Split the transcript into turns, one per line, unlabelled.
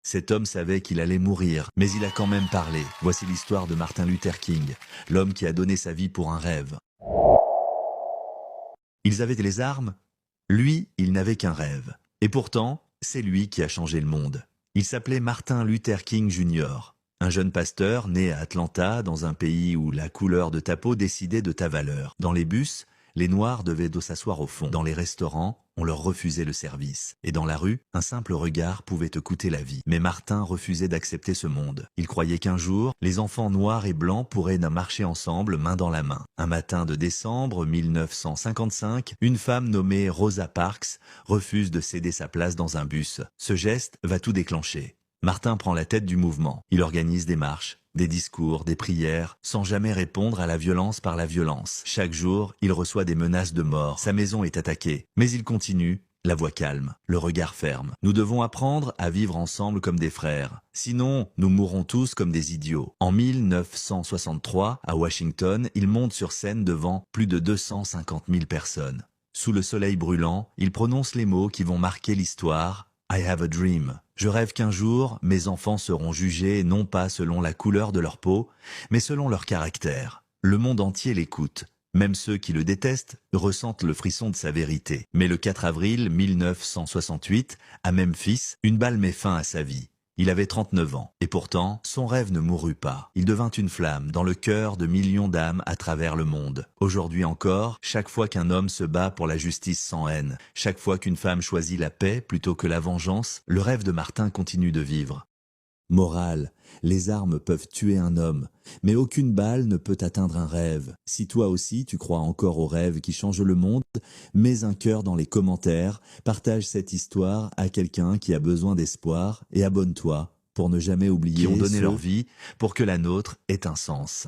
Cet homme savait qu'il allait mourir, mais il a quand même parlé. Voici l'histoire de Martin Luther King, l'homme qui a donné sa vie pour un rêve. Ils avaient les armes, lui, il n'avait qu'un rêve. Et pourtant, c'est lui qui a changé le monde. Il s'appelait Martin Luther King Jr., un jeune pasteur né à Atlanta, dans un pays où la couleur de ta peau décidait de ta valeur. Dans les bus, les Noirs devaient s'asseoir au fond. Dans les restaurants, on leur refusait le service. Et dans la rue, un simple regard pouvait te coûter la vie. Mais Martin refusait d'accepter ce monde. Il croyait qu'un jour, les enfants noirs et blancs pourraient marcher ensemble, main dans la main. Un matin de décembre 1955, une femme nommée Rosa Parks refuse de céder sa place dans un bus. Ce geste va tout déclencher. Martin prend la tête du mouvement. Il organise des marches, des discours, des prières, sans jamais répondre à la violence par la violence. Chaque jour, il reçoit des menaces de mort. Sa maison est attaquée. Mais il continue, la voix calme, le regard ferme. Nous devons apprendre à vivre ensemble comme des frères. Sinon, nous mourrons tous comme des idiots. En 1963, à Washington, il monte sur scène devant plus de 250 000 personnes. Sous le soleil brûlant, il prononce les mots qui vont marquer l'histoire. I have a dream. Je rêve qu'un jour, mes enfants seront jugés non pas selon la couleur de leur peau, mais selon leur caractère. Le monde entier l'écoute. Même ceux qui le détestent ressentent le frisson de sa vérité. Mais le 4 avril 1968, à Memphis, une balle met fin à sa vie. Il avait 39 ans, et pourtant, son rêve ne mourut pas. Il devint une flamme dans le cœur de millions d'âmes à travers le monde. Aujourd'hui encore, chaque fois qu'un homme se bat pour la justice sans haine, chaque fois qu'une femme choisit la paix plutôt que la vengeance, le rêve de Martin continue de vivre. Morale, les armes peuvent tuer un homme, mais aucune balle ne peut atteindre un rêve. Si toi aussi tu crois encore aux rêves qui changent le monde, mets un cœur dans les commentaires, partage cette histoire à quelqu'un qui a besoin d'espoir et abonne-toi pour ne jamais oublier qui ont donné leur vie pour que la nôtre ait un sens.